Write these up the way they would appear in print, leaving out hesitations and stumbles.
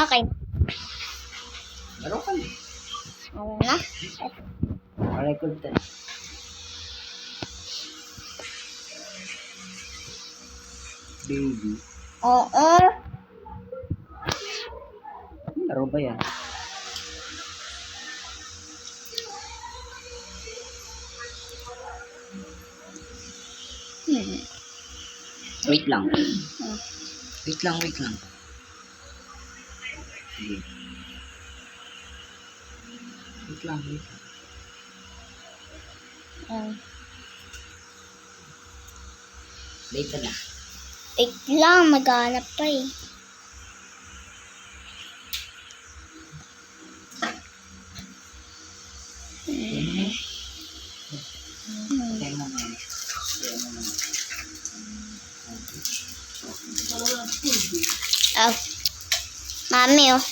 Okay. Laro ka na. Ano na? Record ka. Baby. Oo. Laro ba yan? Wait lang. Wait lang. Sige. Wait lang. Late na. Wait lang, maghanap pa eh. Kaya mo na. Oh. Mami, oh.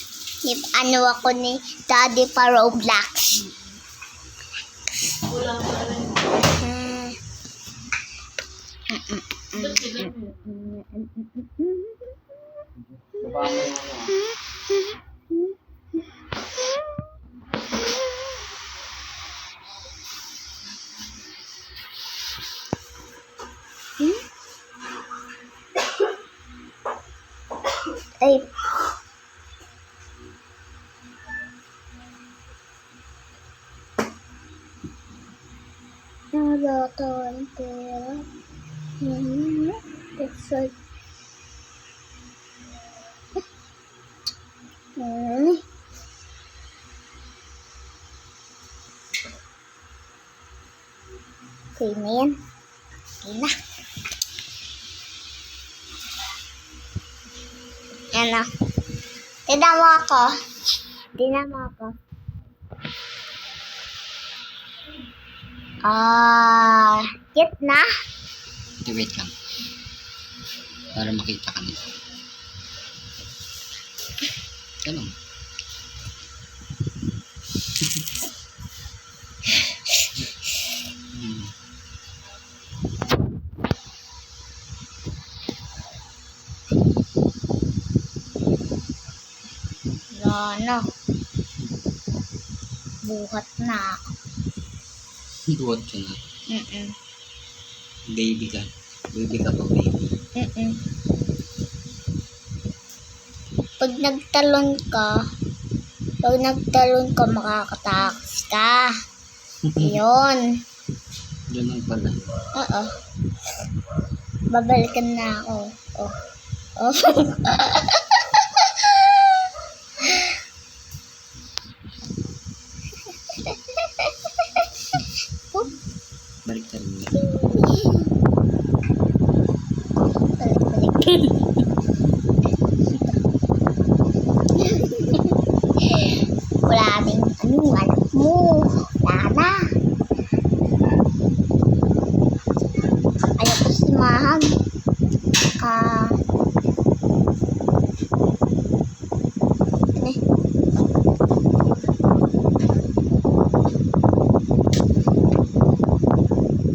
Ano ako ni Daddy pa Roblox. Baba mo yung ano. Ay. Naloto ang pera. It's like... Okay na yan. Okay na. Yan na. Tignan mo ako. Tignan mo ako. Get na? Wait lang. Para makita ka nito. Ganun. Ano? Buhat na. Buhat ka na. Mm-mm. Baby ka. Baby ka pa, baby. Mm-mm. Pag nagtalon ka, makakatakas ka. Yun. Ganun pala. Oo. Babalikan na ako. Oh. Balik ka rin. Balik. Wala din. Anong anak mo? Wala na. Ayaw ko simahan.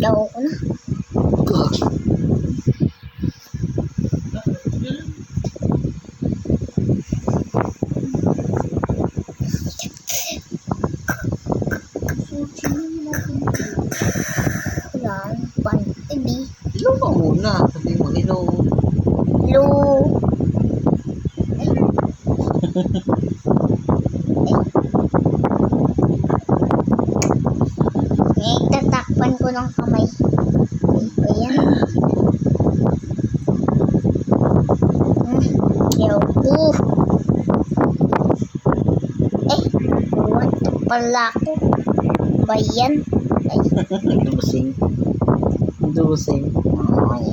Ayaw ko na. Wala. Hindi. Hello ka muna. Sabi mo, hello. Hello. Tatakpan ko ng kamay. Ayan. Ayaw ko. Buwan pala ko. Bayan. Dusing. Ay.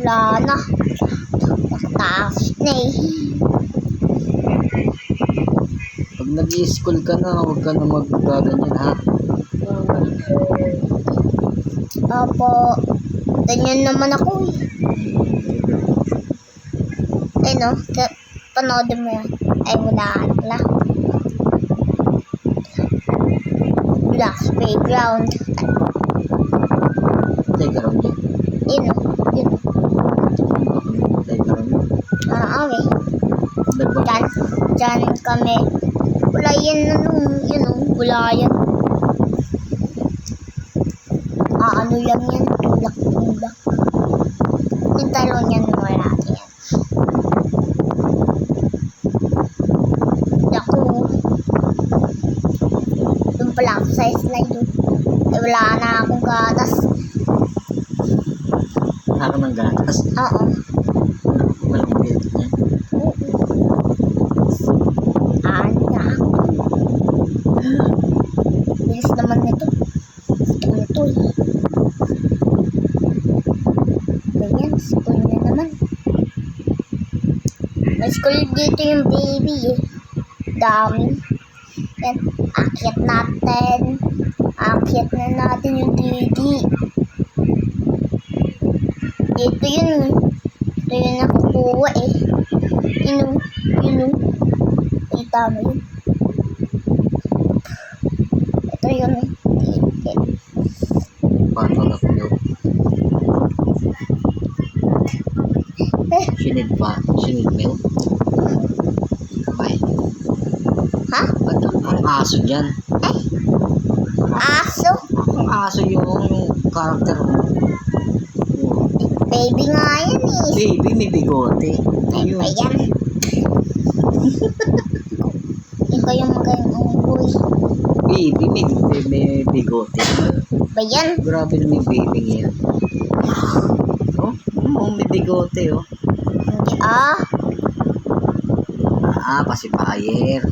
Wala na. Nakataas na eh. Pag nag-i-school ka na, huwag ka na mag-ganyan, ha? Opo. Ganyan naman ako eh. Ay no, panoodin mo yan. Ay wala. playground. Playground yun. Yun o. Yun o. Playground yun. Awe. Nagbabago. Diyan kami. Wala yan yun o. Wala yan. Ano lang yan. Tulak-tulak. Yung talon yan wala yan. Naku. Doon pala ako sa slide doon. Eh, wala na akong gatas. Ako ng gatas. Oo. Walang bill niya. Ano na ako. Bilis naman nito. Ito eh. Ganyan, school na naman. May school dito yung baby eh. Dami. Yan, akyat natin. Akyat na natin yung didi. Dito yun. Ito yun nakukuha eh. Yun. Kita mo yun. Ito yun eh. Paano na ko yun? Sinid pa. Sinid milk. Bye. Ha? Ba't ang aso dyan? Aso? Ang aso yung character mo. Baby nga yan eh. Baby, may bigote. Ay pa yan. Ikaw yung magaling boy. Baby, may bigote. Ba yan? Grabe na may baby ngayon. Oh, may bigote oh. Hindi Pacifier.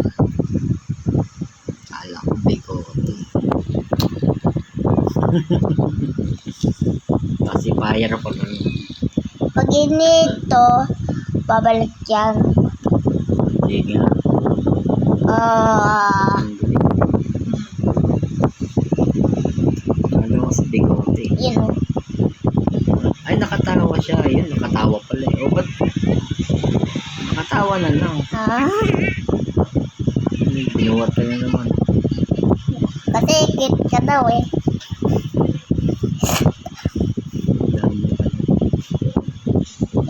Kala ko bigote. Pacifier pa lang. Pag inito, babalik yan. Sige nga. Ano sa bigote? Yun o. Ay, nakatawa siya. Ayun, nakatawa pala eh. O, ba't? Nakatawa na lang. Binuwat ka na naman. Kasi cute ka daw eh.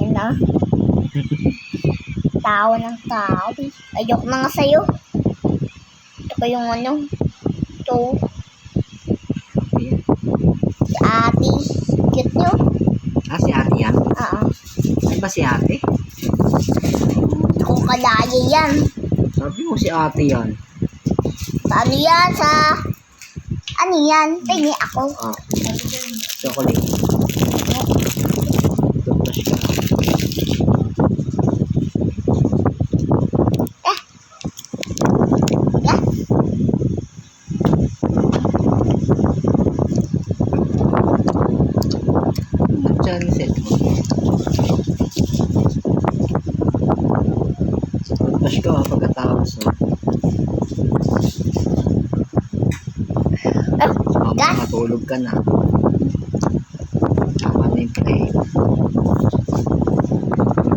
Yun o. Tao ng tao eh. Ayok na nga sa'yo. Ito ko yung ano. Ito. Ayan. Si ate. Cute nyo. Si ate yan? Oo. Ay ba si ate? Kung kalaya yan. Sabi mo si ate yan. Sa ano yan? Ano yan? Tingin ako. Chocolate. Toothbrush ka. Diyan set mo. Toothbrush ka pagkatapos mo. Gas. Matulog ka na. Tama na yung play.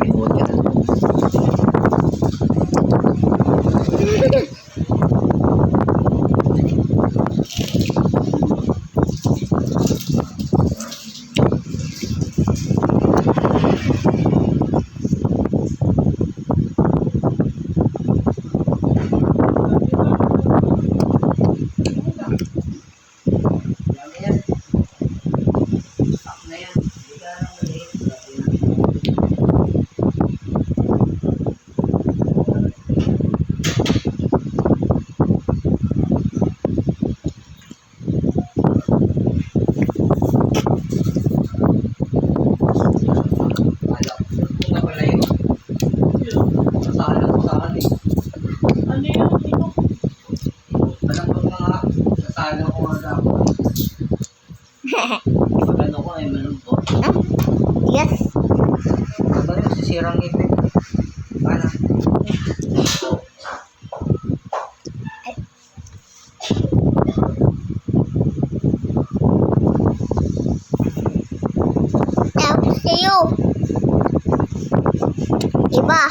Binuot ka na. Magano ko ay malungkot. Yes. Aba yung sisirang ipin. Para. Ewan sa'yo. Diba?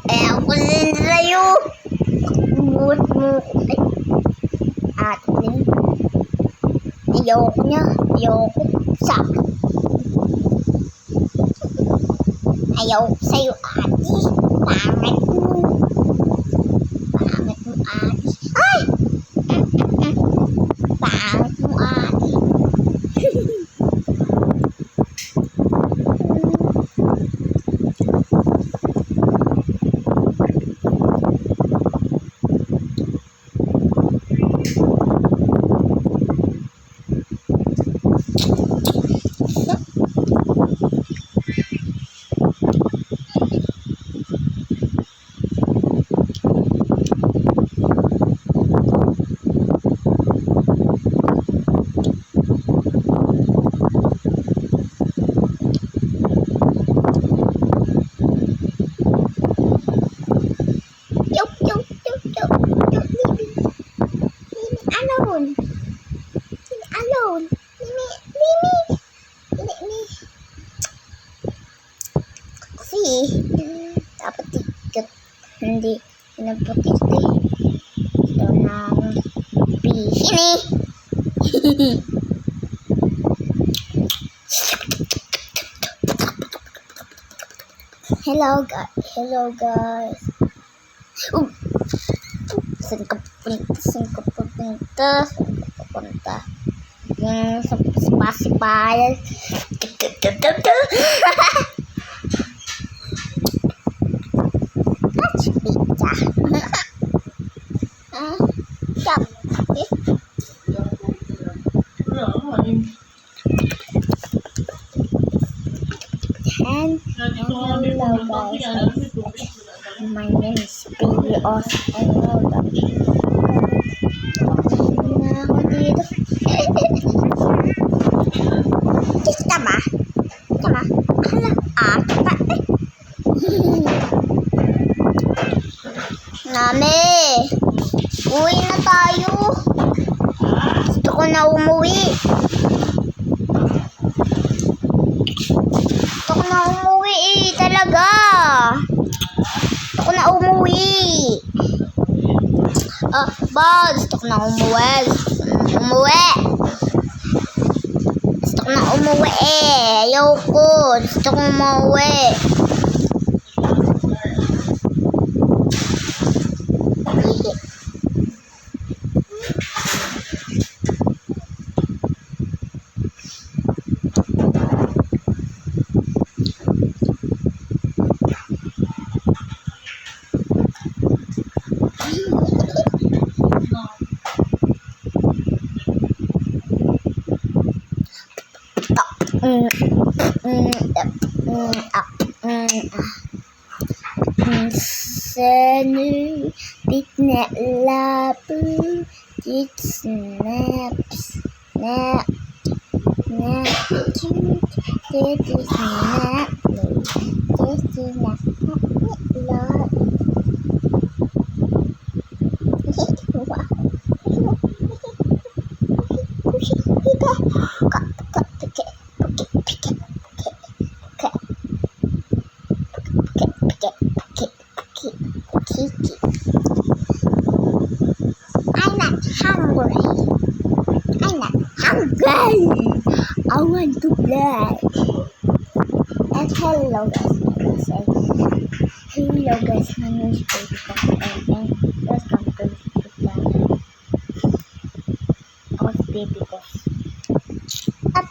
Ewan ko din sa'yo. Buot mo. Ay. natin. Ayoko niya. Ayoko sa. Ayoko sa'yo, ate. Pangit mo. Pangit mo, ate. Ay! Pangit mo, ate. Alone. Mimi. Kasi, dapat tiket. Hindi, pinaputit eh. Ito na, pisini. Hello guys. Saan ka pupunta? Yung sa pasipayan. Pizza. Stop. And hello guys. My name is Baby Os and welcome. Na ako dito. Tama. Hala, Name, uwi na tayo. Gusto ko na umuwi. Talaga. Gusto ko na umuwi. Gusto ko na umuwi. Gusto ko na umuwi eh. Ayoko. Gusto ko umuwi. Senu bitne labu git snaps snap dedi snap dedi snap I want to play. And hello guys, my name is Baby Boss and welcome to the channel of Baby Boss. Up.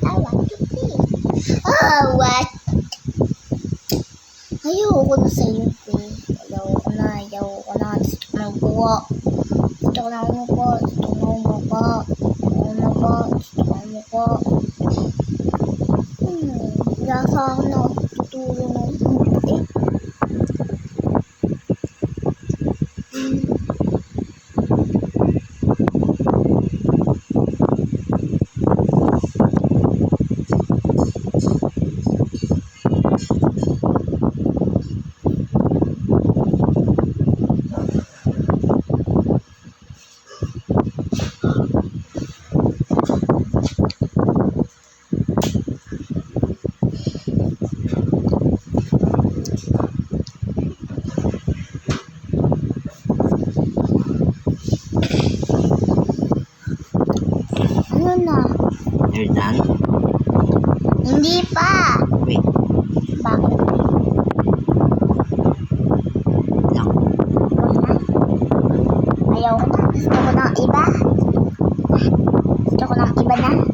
I want to play. What? Ayoko na sa'yo, Ayoko na. Gusto ko na buwa. Gusto ko na umupo. Lasa ako na tutulong ng buti. Hernan? Hindi pa